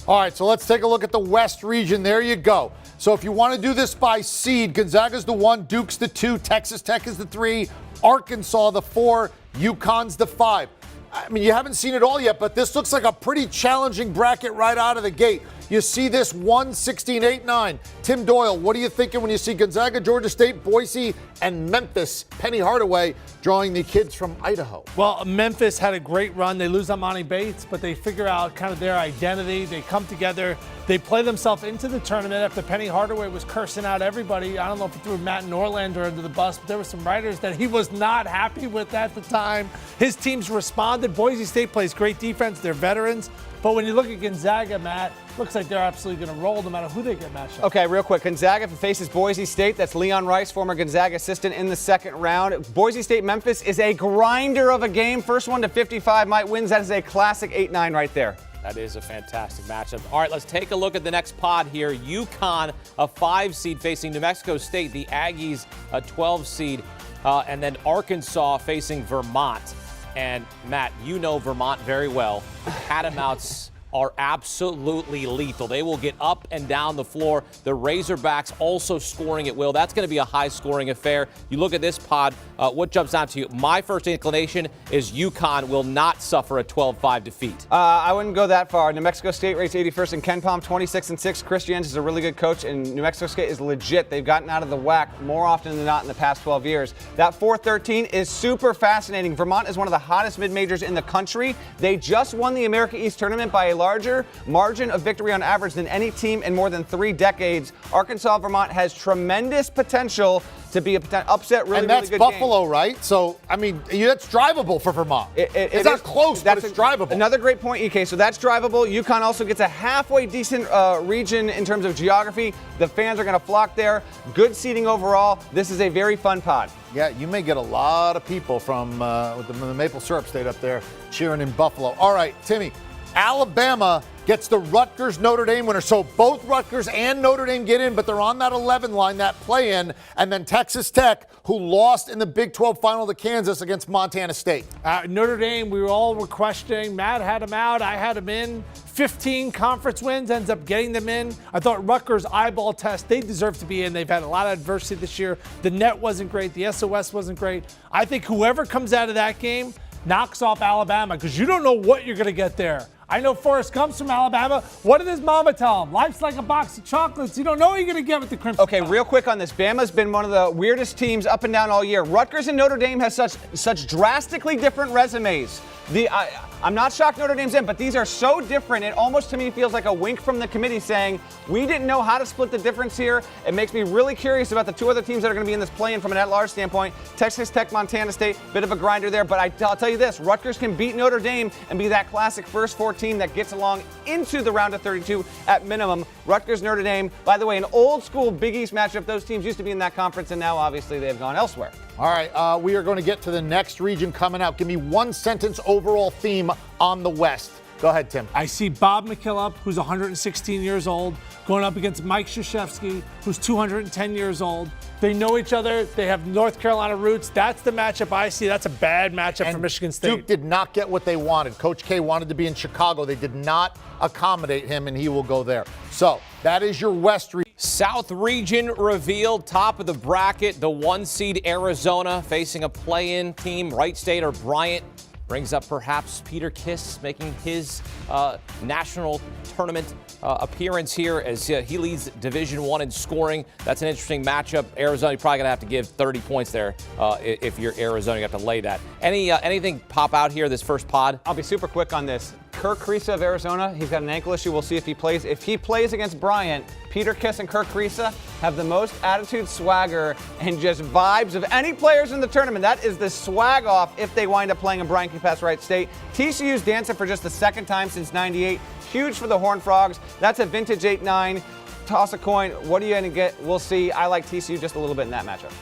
All right, so let's take a look at the West region. There you go. So if you want to do this by seed, Gonzaga's the 1, Duke's the 2, Texas Tech is the 3, Arkansas the 4, UConn's the 5. I mean, you haven't seen it all yet, but this looks like a pretty challenging bracket right out of the gate. You see this 1, 16, 8, 9. Tim Doyle, what are you thinking when you see Gonzaga, Georgia State, Boise, and Memphis? Penny Hardaway drawing the kids from Idaho. Well, Memphis had a great run. They lose on Monty Bates, but they figure out kind of their identity. They come together. They play themselves into the tournament after Penny Hardaway was cursing out everybody. I don't know if he threw Matt Norlander under the bus, but there were some writers that he was not happy with at the time. His teams responded. Boise State plays great defense. They're veterans. But when you look at Gonzaga, Matt, looks like they're absolutely going to roll no matter who they get matched up. Okay, real quick. Gonzaga faces Boise State. That's Leon Rice, former Gonzaga assistant, in the second round. Boise State-Memphis is a grinder of a game. First one to 55 might wins. That is a classic 8-9 right there. That is a fantastic matchup. All right, let's take a look at the next pod here. UConn, a 5 seed, facing New Mexico State. The Aggies, a 12 seed. And then Arkansas facing Vermont. And, Matt, you know Vermont very well. The Catamounts are absolutely lethal. They will get up and down the floor. The Razorbacks also scoring at will. That's going to be a high-scoring affair. You look at this pod, what jumps out to you? My first inclination is UConn will not suffer a 12-5 defeat. I wouldn't go that far. New Mexico State rates 81st in Ken Palm, 26-6. Chris Jens is a really good coach, and New Mexico State is legit. They've gotten out of the whack more often than not in the past 12 years. That 4-13 is super fascinating. Vermont is one of the hottest mid-majors in the country. They just won the America East Tournament by a larger margin of victory on average than any team in more than 3 decades. Arkansas, Vermont has tremendous potential to be a upset, really, and that's really good Buffalo, game. Right? So, I mean, that's drivable for Vermont. It's not close, but it's drivable. Another great point, EK. So that's drivable. UConn also gets a halfway decent region in terms of geography. The fans are going to flock there. Good seating overall. This is a very fun pod. Yeah, you may get a lot of people from the Maple Syrup State up there cheering in Buffalo. All right, Timmy. Alabama gets the Rutgers-Notre Dame winner. So both Rutgers and Notre Dame get in, but they're on that 11 line, that play-in. And then Texas Tech, who lost in the Big 12 final to Kansas against Montana State. Notre Dame, we all were questioning. Matt had them out. I had them in. 15 conference wins, ends up getting them in. I thought Rutgers eyeball test, they deserve to be in. They've had a lot of adversity this year. The net wasn't great. The SOS wasn't great. I think whoever comes out of that game knocks off Alabama because you don't know what you're going to get there. I know Forrest Gump's from Alabama. What did his mama tell him? Life's like a box of chocolates. You don't know what you're going to get with the Crimson. Okay, real quick on this. Bama's been one of the weirdest teams up and down all year. Rutgers and Notre Dame has such drastically different resumes. I'm not shocked Notre Dame's in, but these are so different. It almost to me feels like a wink from the committee saying, we didn't know how to split the difference here. It makes me really curious about the 2 other teams that are going to be in this play-in from an at-large standpoint. Texas Tech, Montana State, bit of a grinder there. But I'll tell you this, Rutgers can beat Notre Dame and be that classic first 4 team that gets along into the round of 32 at minimum. Rutgers, Notre Dame, by the way, an old-school Big East matchup. Those teams used to be in that conference, and now obviously they have gone elsewhere. All right, we are going to get to the next region coming out. Give me 1-sentence overall theme on the West. Go ahead, Tim. I see Bob McKillop, who's 116 years old, going up against Mike Krzyzewski, who's 210 years old. They know each other. They have North Carolina roots. That's the matchup I see. That's a bad matchup for Michigan State. Duke did not get what they wanted. Coach K wanted to be in Chicago. They did not accommodate him, and he will go there. So that is your West region. South region revealed, top of the bracket, the 1 seed Arizona facing a play-in team. Wright State or Bryant brings up perhaps Peter Kiss making his national tournament appearance here as he leads Division I in scoring. That's an interesting matchup. Arizona, you're probably going to have to give 30 points there if you're Arizona. You have to lay that. Anything pop out here this first pod? I'll be super quick on this. Kirk Kriisa of Arizona, he's got an ankle issue. We'll see if he plays. If he plays against Bryant, Peter Kiss and Kirk Kriisa have the most attitude, swagger, and just vibes of any players in the tournament. That is the swag off if they wind up playing in Bryant Pass Wright State. TCU's dancing for just the 2nd time since '98. Huge for the Horned Frogs. That's a vintage 8-9. Toss a coin. What are you going to get? We'll see. I like TCU just a little bit in that matchup.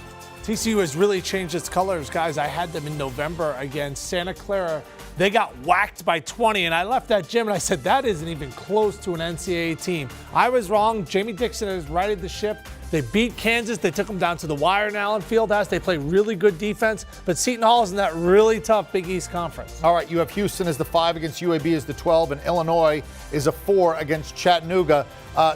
TCU has really changed its colors, guys. I had them in November against Santa Clara. They got whacked by 20, and I left that gym and I said, that isn't even close to an NCAA team. I was wrong. Jamie Dixon has righted the ship. They beat Kansas. They took them down to the wire in Allen Fieldhouse. They play really good defense. But Seton Hall is in that really tough Big East Conference. All right, you have Houston as the 5 against UAB as the 12, and Illinois is a 4 against Chattanooga.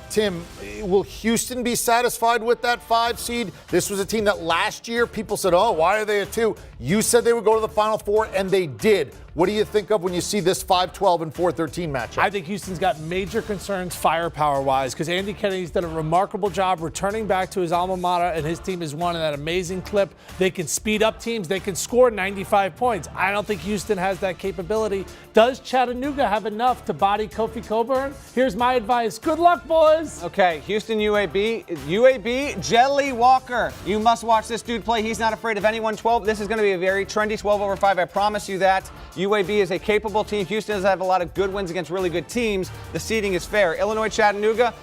Tim, will Houston be satisfied with that 5 seed? This was a team that last year people said, oh, why are they a 2? You said they would go to the Final Four, and they did. What do you think of when you see this 5-12 and 4-13 matchup? I think Houston's got major concerns firepower-wise because Andy Kennedy's done a remarkable job returning back to his alma mater, and his team is one in that amazing clip. They can speed up teams. They can score 95 points. I don't think Houston has that capability. Does Chattanooga have enough to body Kofi Cockburn? Here's my advice. Good luck, boys. Okay, Houston UAB, Jelly Walker. You must watch this dude play. He's not afraid of anyone. This is going to be a very trendy 12/5. I promise you that. UAB is a capable team. Houston does have a lot of good wins against really good teams. The seeding is fair. Illinois, Chattanooga.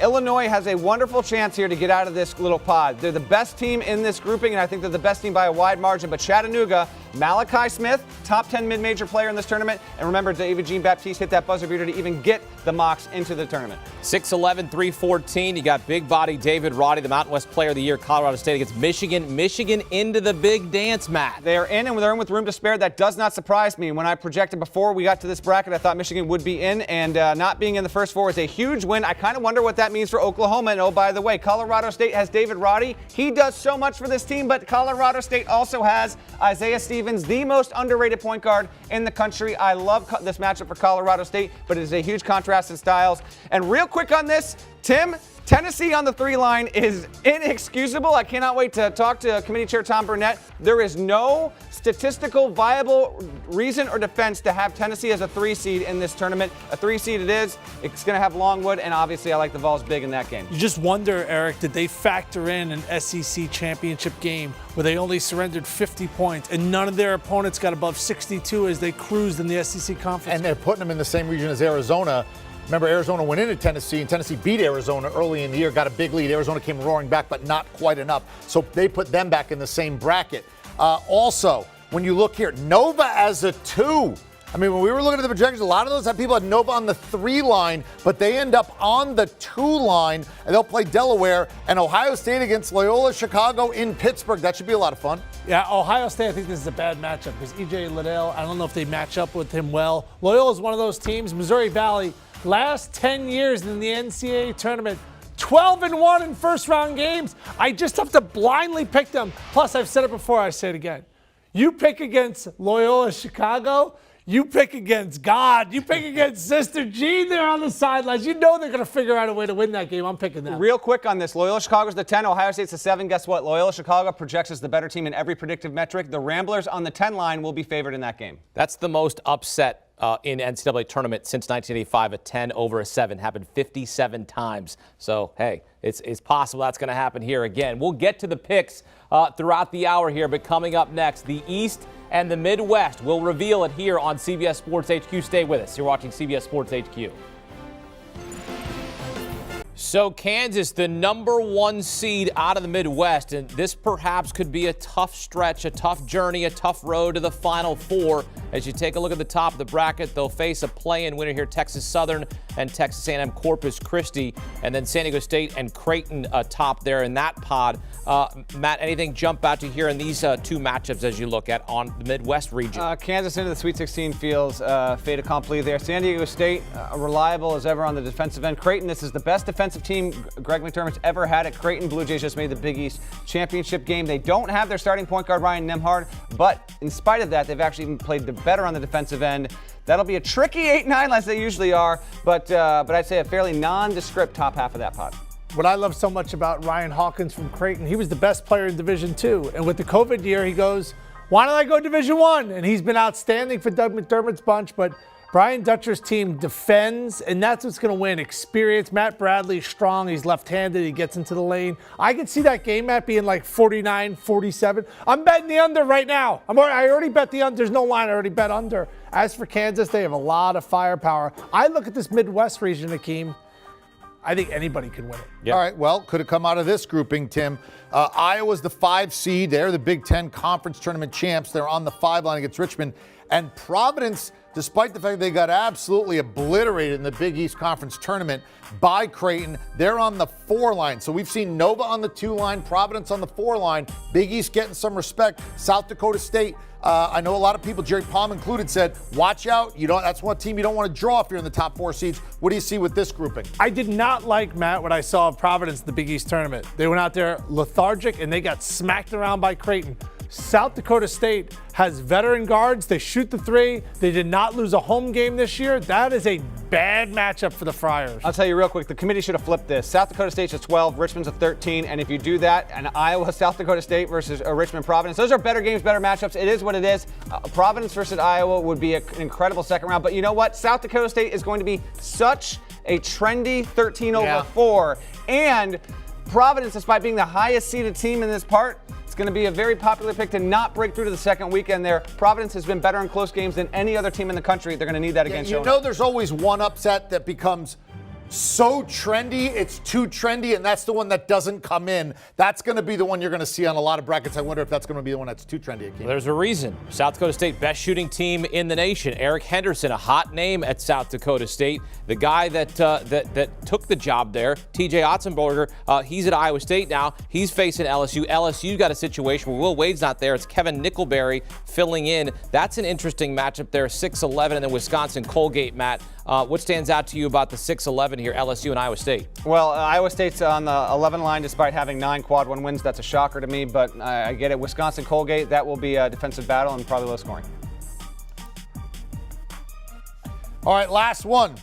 Illinois has a wonderful chance here to get out of this little pod. They're the best team in this grouping, and I think they're the best team by a wide margin. But Chattanooga, Malachi Smith, top 10 mid-major player in this tournament. And remember, David Jean-Baptiste hit that buzzer beater to even get the Mocs into the tournament. 6'11", 314. You got big body David Roddy, the Mountain West Player of the Year, Colorado State against Michigan. Michigan into the big dance, Matt. They are in, and they're in with room to spare. That does not surprise me. When I projected before we got to this bracket, I thought Michigan would be in, and not being in the first 4 is a huge win. I kind of wonder what that means for Oklahoma. And oh, by the way, Colorado State has David Roddy. He does so much for this team, but Colorado State also has Isaiah Stevens, the most underrated point guard in the country. I love this matchup for Colorado State, but it is a huge contrast in styles. And real quick on this, Tim, Tennessee on the 3 line is inexcusable. I cannot wait to talk to Committee Chair Tom Burnett. There is no statistical viable reason or defense to have Tennessee as a 3 seed in this tournament. A 3 seed it is. It's going to have Longwood, and obviously I like the Vols big in that game. You just wonder, Eric, did they factor in an SEC championship game where they only surrendered 50 points and none of their opponents got above 62 as they cruised in the SEC conference? And they're putting them in the same region as Arizona. Remember, Arizona went into Tennessee, and Tennessee beat Arizona early in the year, got a big lead. Arizona came roaring back, but not quite enough. So they put them back in the same bracket. Also, when you look here, Nova as a 2. I mean, when we were looking at the projections, a lot of those people had Nova on the 3 line, but they end up on the 2 line, and they'll play Delaware and Ohio State against Loyola Chicago in Pittsburgh. That should be a lot of fun. Yeah, Ohio State, I think this is a bad matchup because E.J. Liddell, I don't know if they match up with him well. Loyola is one of those teams. Missouri Valley, last 10 years in the NCAA Tournament, 12-1 in first-round games. I just have to blindly pick them. Plus, I've said it before, I say it again. You pick against Loyola Chicago, you pick against God. You pick against Sister Jean there on the sidelines. You know they're going to figure out a way to win that game. I'm picking them. Real quick on this. Loyola Chicago's the 10. Ohio State's the 7. Guess what? Loyola Chicago projects as the better team in every predictive metric. The Ramblers on the 10 line will be favored in that game. That's the most upset in NCAA tournament since 1985. A 10 over a 7 happened 57 times. So, hey, it's possible that's going to happen here again. We'll get to the picks throughout the hour here, but coming up next, the East and the Midwest. We'll reveal it here on CBS Sports HQ. Stay with us. You're watching CBS Sports HQ. So Kansas, the number 1 seed out of the Midwest, and this perhaps could be a tough stretch, a tough journey, a tough road to the Final Four. As you take a look at the top of the bracket, they'll face a play-in winner here, Texas Southern and Texas A&M Corpus Christi, and then San Diego State and Creighton top there in that pod. Matt, anything jump out to here in these 2 matchups as you look at on the Midwest region? Kansas into the Sweet 16 feels fait accompli there. San Diego State, reliable as ever on the defensive end. Creighton, this is the best defensive team Greg McDermott's ever had at Creighton. Blue Jays just made the Big East championship game. They don't have their starting point guard Ryan Nembhard, but in spite of that, they've actually even played better on the defensive end. That'll be a tricky 8-9 as they usually are, but I'd say a fairly nondescript top half of that pod. What I love so much about Ryan Hawkins from Creighton, he was the best player in Division II. And with the COVID year, he goes, why don't I go Division I? And he's been outstanding for Doug McDermott's bunch, but Brian Dutcher's team defends, and that's what's going to win. Experience. Matt Bradley's strong. He's left-handed. He gets into the lane. I can see that game, Matt, being like 49-47. I'm betting the under right now. I already bet the under. There's no line. I already bet under. As for Kansas, they have a lot of firepower. I look at this Midwest region, Hakeem. I think anybody can win it. Yep. All right, well, could have come out of this grouping, Tim. Iowa's the 5 seed. They're the Big Ten Conference Tournament champs. They're on the 5 line against Richmond. And Providence, despite the fact they got absolutely obliterated in the Big East Conference Tournament by Creighton, they're on the 4 line. So we've seen Nova on the 2 line, Providence on the 4 line. Big East getting some respect. South Dakota State, I know a lot of people, Jerry Palm included, said, watch out. That's one team you don't want to draw if you're in the top 4 seeds. What do you see with this grouping? I did not like, Matt, what I saw of Providence in the Big East Tournament. They went out there lethargic, and they got smacked around by Creighton. South Dakota State has veteran guards. They shoot the 3. They did not lose a home game this year. That is a bad matchup for the Friars. I'll tell you real quick, the committee should have flipped this. South Dakota State's a 12, Richmond's a 13, and if you do that, and Iowa, South Dakota State versus Richmond, Providence, those are better games, better matchups. It is what it is. Providence versus Iowa would be an incredible second round, but you know what? South Dakota State is going to be such a trendy 13 over 4, and Providence, despite being the highest seeded team in this part, it's going to be a very popular pick to not break through to the second weekend there. Providence has been better in close games than any other team in the country. They're going to need that against You know there's always one upset that becomes so trendy, it's too trendy, and that's the one that doesn't come in. That's going to be the one you're going to see on a lot of brackets. I wonder if that's going to be the one that's too trendy. Well, there's a reason. South Dakota State, best shooting team in the nation. Eric Henderson, a hot name at South Dakota State. The guy that took the job there, TJ Otzenberger, he's at Iowa State now. He's facing LSU. LSU got a situation where Will Wade's not there. It's Kevin Nickelberry filling in. That's an interesting matchup there, 6-11, and then Wisconsin-Colgate, Matt. What stands out to you about the 6-11 here, LSU and Iowa State? Well, Iowa State's on the 11 line despite having 9 quad 1 wins. That's a shocker to me, but I get it. Wisconsin-Colgate, that will be a defensive battle and probably low scoring. All right, last one.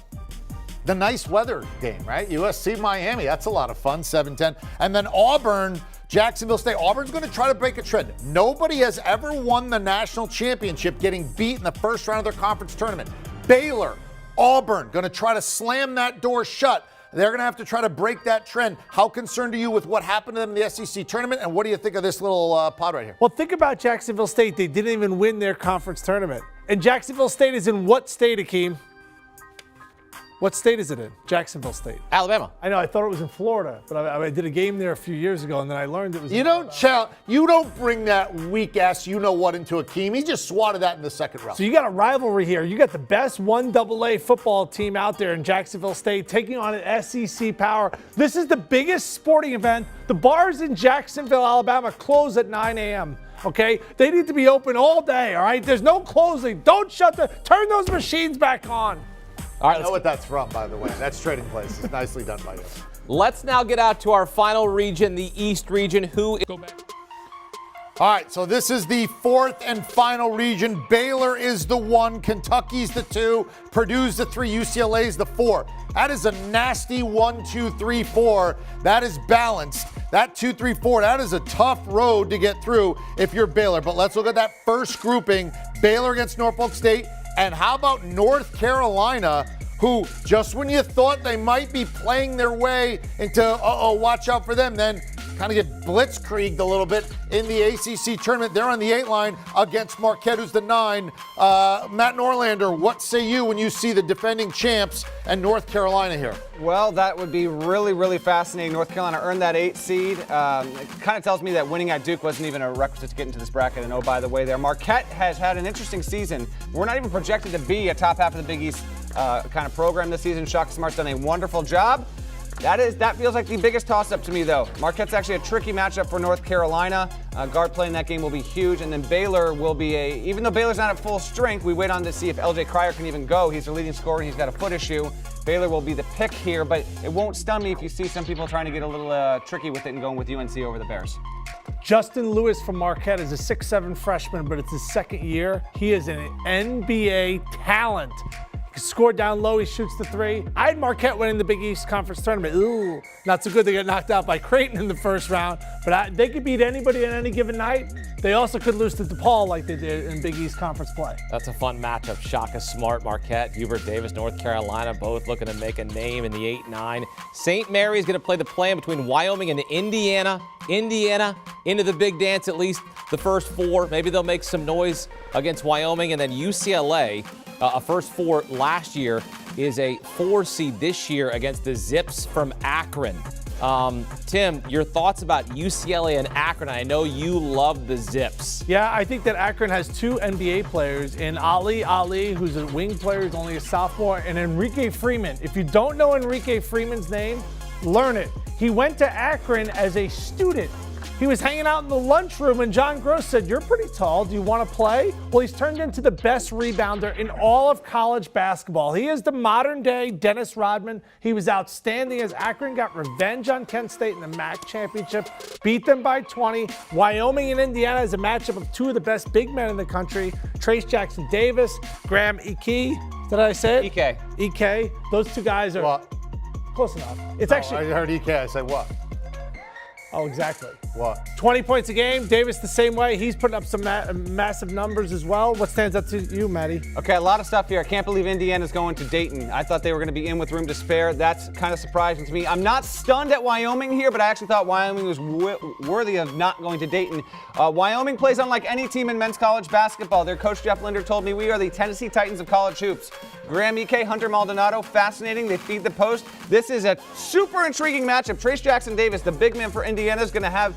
The nice weather game, right? USC-Miami, that's a lot of fun, 7-10. And then Auburn, Jacksonville State. Auburn's going to try to break a trend. Nobody has ever won the national championship getting beat in the first round of their conference tournament. Baylor, Auburn, going to try to slam that door shut. They're going to have to try to break that trend. How concerned are you with what happened to them in the SEC tournament, and what do you think of this little pod right here? Well, think about Jacksonville State. They didn't even win their conference tournament. And Jacksonville State is in what state, Akeem? What state is it in? Jacksonville State. Alabama. I know. I thought it was in Florida, but I did a game there a few years ago, and then I learned it was. You don't bring that weak ass you-know-what into Akeem. He just swatted that in the second round. So you got a rivalry here. You got the best 1AA football team out there in Jacksonville State taking on an SEC power. This is the biggest sporting event. The bars in Jacksonville, Alabama close at 9 a.m. Okay? They need to be open all day, all right? There's no closing. Turn those machines back on. All right, I know what that's from, by the way. That's Trading Places. Nicely done by you. Let's now get out to our final region, the East region. Go back. All right, so this is the fourth and final region. Baylor is the 1, Kentucky's the 2, Purdue's the 3, UCLA's the 4. That is a nasty 1, 2, 3, 4. That is balanced. That 2, 3, 4, that is a tough road to get through if you're Baylor. But let's look at that first grouping. Baylor against Norfolk State. And how about North Carolina, who just when you thought they might be playing their way into, watch out for them, then kind of get blitzkrieged a little bit in the ACC tournament. They're on the 8 line against Marquette, who's the 9. Matt Norlander, what say you when you see the defending champs and North Carolina here? Well, that would be really, really fascinating. North Carolina earned that 8 seed. It kind of tells me that winning at Duke wasn't even a requisite to get into this bracket. And oh, by the way, there, Marquette has had an interesting season. We're not even projected to be a top half of the Big East kind of program this season. Shaka Smart's done a wonderful job. That feels like the biggest toss-up to me, though. Marquette's actually a tricky matchup for North Carolina. Guard play in that game will be huge, and then Baylor will be even though Baylor's not at full strength, we wait on to see if LJ Cryer can even go. He's the leading scorer, and he's got a foot issue. Baylor will be the pick here, but it won't stun me if you see some people trying to get a little tricky with it and going with UNC over the Bears. Justin Lewis from Marquette is a 6'7" freshman, but it's his second year. He is an NBA talent. He scored down low, he shoots the 3. I had Marquette winning the Big East Conference Tournament. Ooh, not so good. They got knocked out by Creighton in the first round, but they could beat anybody on any given night. They also could lose to DePaul like they did in Big East Conference play. That's a fun matchup. Shaka Smart, Marquette, Hubert Davis, North Carolina, both looking to make a name in the 8-9. St. Mary's going to play the play-in between Wyoming and Indiana. Indiana into the big dance, at least the first 4. Maybe they'll make some noise against Wyoming. And then UCLA, a first 4 last year, is a 4 seed this year against the Zips from Akron. Tim, your thoughts about UCLA and Akron? I know you love the Zips. Yeah, I think that Akron has two NBA players in Ali, who's a wing player, who's only a sophomore, and Enrique Freeman. If you don't know Enrique Freeman's name, learn it. He went to Akron as a student. He was hanging out in the lunchroom, and John Gross said, "You're pretty tall. Do you want to play?" Well, he's turned into the best rebounder in all of college basketball. He is the modern-day Dennis Rodman. He was outstanding as Akron got revenge on Kent State in the MAC championship, beat them by 20. Wyoming and Indiana is a matchup of two of the best big men in the country, Trace Jackson Davis, Graham Ike. Did I say it? Ike. Those two guys are What? close enough. It's actually. I heard EK. I said what? Oh, exactly. What? 20 points a game. Davis the same way. He's putting up some massive numbers as well. What stands out to you, Maddie? Okay, a lot of stuff here. I can't believe Indiana's going to Dayton. I thought they were going to be in with room to spare. That's kind of surprising to me. I'm not stunned at Wyoming here, but I actually thought Wyoming was worthy of not going to Dayton. Wyoming plays unlike any team in men's college basketball. Their coach, Jeff Linder, told me we are the Tennessee Titans of college hoops. Graham Ike, Hunter Maldonado, fascinating. They feed the post. This is a super intriguing matchup. Trace Jackson Davis, the big man for Indiana, is going to have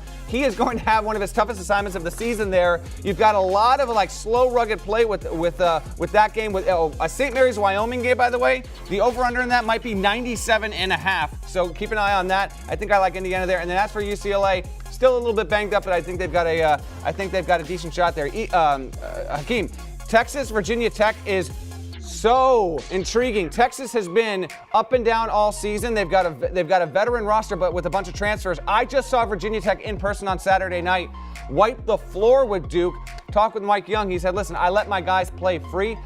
one of his toughest assignments of the season there. You've got a lot of slow, rugged play with that game. With a St. Mary's Wyoming game, by the way, the over/under in that might be 97.5. So keep an eye on that. I think I like Indiana there. And then as for UCLA, still a little bit banged up, but I think they've got a decent shot there. Hakeem, Texas, Virginia Tech is so intriguing. Texas has been up and down all season. They've got a veteran roster, but with a bunch of transfers. I just saw Virginia Tech in person on Saturday night, wipe the floor with Duke. Talked with Mike Young. He said, "Listen, I let my guys play free."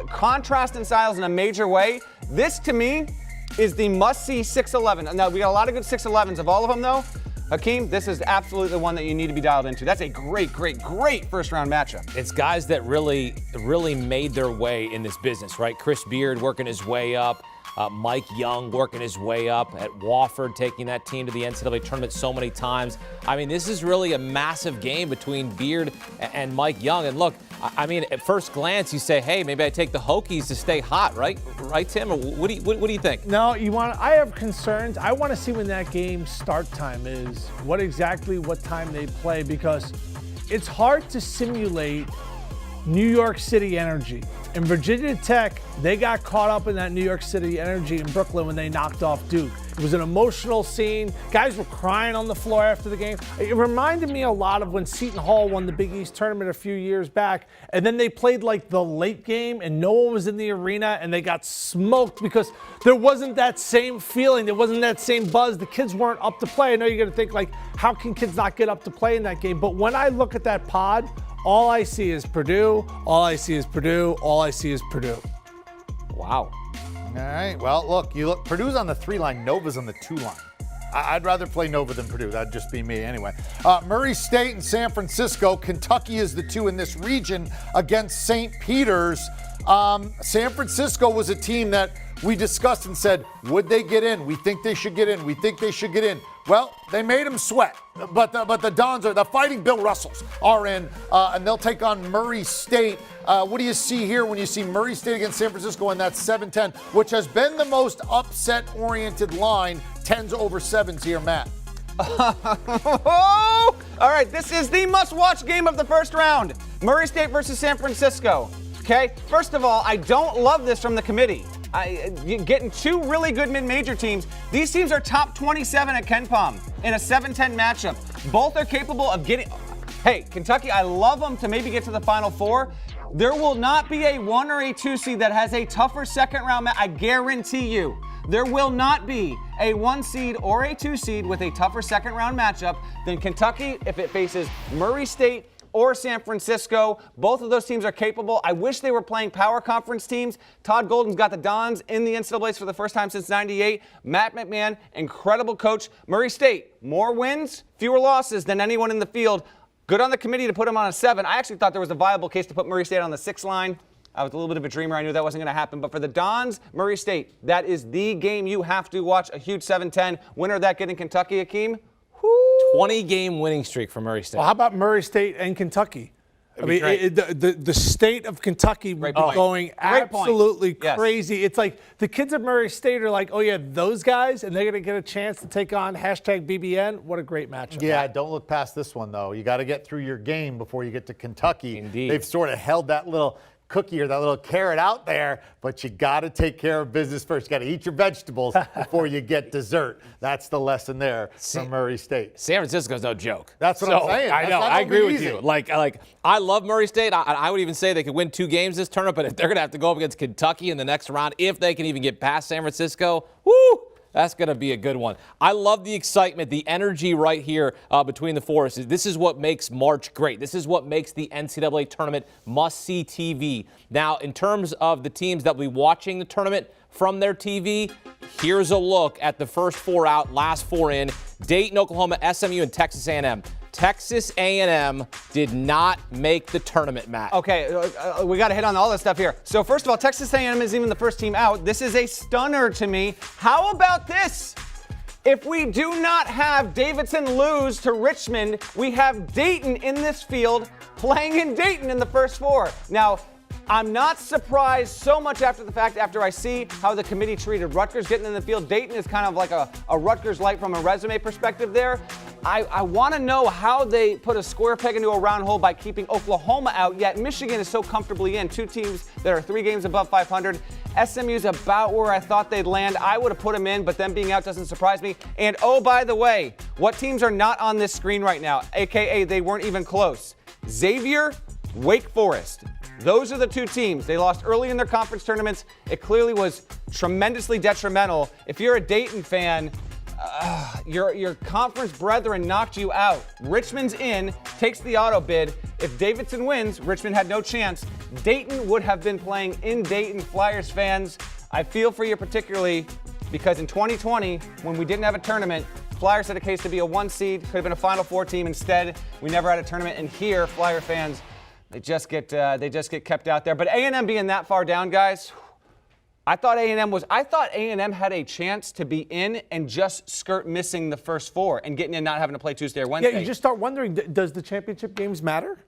Contrast in styles in a major way. This to me is the must-see 6-11. Now we got a lot of good 6-11s. Of all of them, though, Hakeem, this is absolutely the one that you need to be dialed into. That's a great first-round matchup. It's guys that really made their way in this business, right? Chris Beard working his way up. Mike Young working his way up at Wofford, taking that team to the NCAA tournament so many times. I mean, this is really a massive game between Beard and Mike Young. And look, I mean, at first glance, you say, hey, maybe I take the Hokies to stay hot, right? Right, Tim? Or what do you think? No, I have concerns. I want to see when that game start time is, what time they play, because it's hard to simulate New York City energy. And Virginia Tech, they got caught up in that New York City energy in Brooklyn when they knocked off Duke. It was an emotional scene. Guys were crying on the floor after the game. It reminded me a lot of when Seton Hall won the Big East tournament a few years back, and then they played the late game and no one was in the arena and they got smoked because there wasn't that same feeling. There wasn't that same buzz. The kids weren't up to play. I know you're going to think, how can kids not get up to play in that game? But when I look at that pod, all I see is Purdue. All I see is Purdue. All I see is Purdue. Wow. All right. Well, look, Purdue's on the 3 line. Nova's on the 2 line. I'd rather play Nova than Purdue. That'd just be me anyway. Murray State and San Francisco. Kentucky is the 2 in this region against St. Peter's. San Francisco was a team that we discussed and said, would they get in? We think they should get in. We think they should get in. Well, they made them sweat, but the Dons the Fighting Bill Russells are in, and they'll take on Murray State. What do you see here when you see Murray State against San Francisco in that 7-10, which has been the most upset-oriented line, 10s over 7s here, Matt? All right, this is the must-watch game of the first round. Murray State versus San Francisco. Okay, first of all, I don't love this from the committee. Getting 2 really good mid-major teams. These teams are top 27 at KenPom in a 7-10 matchup. Both are capable of getting. Hey, Kentucky, I love them to maybe get to the Final Four. There will not be a 1 or a 2 seed that has a tougher second round match. I guarantee you. There will not be a 1 seed or a 2 seed with a tougher second round matchup than Kentucky if it faces Murray State or San Francisco. Both of those teams are capable. I wish they were playing power conference teams. Todd Golden's got the Dons in the NCAAs for the first time since '98. Matt McMahon, incredible coach. Murray State, more wins, fewer losses than anyone in the field. Good on the committee to put him on a 7. I actually thought there was a viable case to put Murray State on the 6 line. I was a little bit of a dreamer. I knew that wasn't going to happen. But for the Dons, Murray State, that is the game you have to watch. A huge 7-10. Winner of that getting Kentucky, Hakeem. 20-game winning streak for Murray State. Well, how about Murray State and Kentucky? I mean, the state of Kentucky would be going absolutely crazy. It's like the kids at Murray State are like, oh, yeah, those guys, and they're going to get a chance to take on #BBN. What a great matchup. Yeah, don't look past this one, though. You got to get through your game before you get to Kentucky. Indeed. They've sort of held that little cookie or that little carrot out there, but you got to take care of business first. You got to eat your vegetables before you get dessert. That's the lesson there from Murray State. San Francisco's no joke. That's what I'm saying. I know. I agree with you. Like I love Murray State. I would even say they could win 2 games this tournament, but if they're going to have to go up against Kentucky in the next round, if they can even get past San Francisco, whoo! That's going to be a good one. I love the excitement, the energy right here between the forces. This is what makes March great. This is what makes the NCAA tournament must-see TV. Now, in terms of the teams that will be watching the tournament from their TV, here's a look at the first 4 out, last 4 in. Dayton, Oklahoma, SMU, and Texas A&M. Texas A&M did not make the tournament, Matt. Okay, we got to hit on all this stuff here. So first of all, Texas A&M is even the first team out. This is a stunner to me. How about this? If we do not have Davidson lose to Richmond, we have Dayton in this field playing in Dayton in the first 4. Now, I'm not surprised so much after the fact, after I see how the committee treated Rutgers getting in the field. Dayton is kind of like a Rutgers light from a resume perspective there. I want to know how they put a square peg into a round hole by keeping Oklahoma out, yet Michigan is so comfortably in. 2 teams that are 3 games above 500. SMU's about where I thought they'd land. I would have put them in, but them being out doesn't surprise me. And oh, by the way, what teams are not on this screen right now, aka they weren't even close? Xavier, Wake Forest. Those are the 2 teams. They lost early in their conference tournaments. It clearly was tremendously detrimental. If you're a Dayton fan, your conference brethren knocked you out. Richmond's in, takes the auto bid. If Davidson wins, Richmond had no chance. Dayton would have been playing in Dayton. Flyers fans, I feel for you particularly because in 2020, when we didn't have a tournament, Flyers had a case to be a 1 seed, could have been a Final Four team. Instead, we never had a tournament. And here, Flyer fans, they just get kept out there. But A&M being that far down, guys, I thought A&M had a chance to be in and just skirt missing the first 4 and getting in, not having to play Tuesday or Wednesday. Yeah, you just start wondering, does the championship games matter?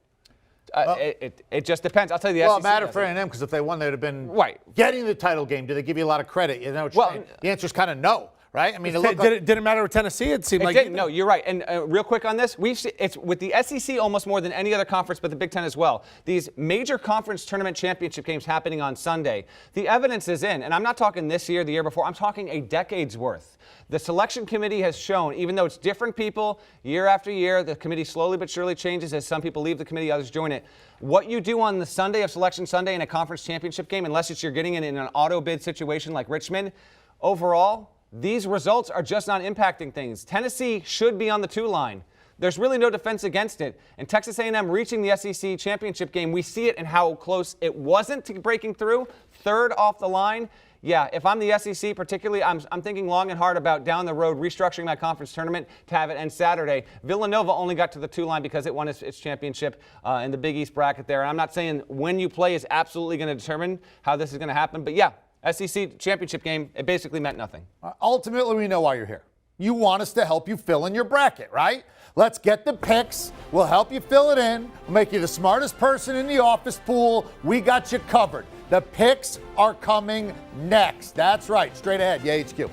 It just depends. I'll tell you the SEC. Well, it mattered for A&M because if they won, they'd have been getting the title game. Do they give you a lot of credit? You know, the answer is kind of no. Right? I mean, did it matter with Tennessee? It seemed like it didn't. No, you're right. And real quick on this, it's with the SEC almost more than any other conference, but the Big Ten as well. These major conference tournament championship games happening on Sunday. The evidence is in, and I'm not talking this year, the year before. I'm talking a decade's worth. The selection committee has shown, even though it's different people year after year, the committee slowly but surely changes as some people leave the committee, others join it. What you do on the Sunday of Selection Sunday in a conference championship game, unless you're getting it in an auto bid situation like Richmond, overall, these results are just not impacting things. Tennessee should be on the 2 line. There's really no defense against it. And Texas A&M reaching the SEC championship game, we see it in how close it wasn't to breaking through. 3rd off the line. Yeah, if I'm the SEC particularly, I'm thinking long and hard about down the road restructuring my conference tournament to have it end Saturday. Villanova only got to the 2 line because it won its championship in the Big East bracket there. And I'm not saying when you play is absolutely going to determine how this is going to happen, but yeah, SEC championship game, it basically meant nothing. Ultimately, we know why you're here. You want us to help you fill in your bracket, right? Let's get the picks. We'll help you fill it in. We'll make you the smartest person in the office pool. We got you covered. The picks are coming next. That's right. Straight ahead. Yeah, HQ.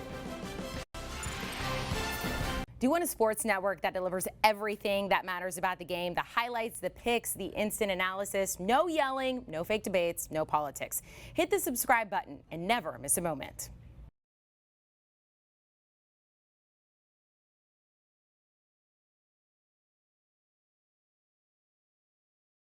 Do you want a sports network that delivers everything that matters about the game? The highlights, the picks, the instant analysis, no yelling, no fake debates, no politics. Hit the subscribe button and never miss a moment.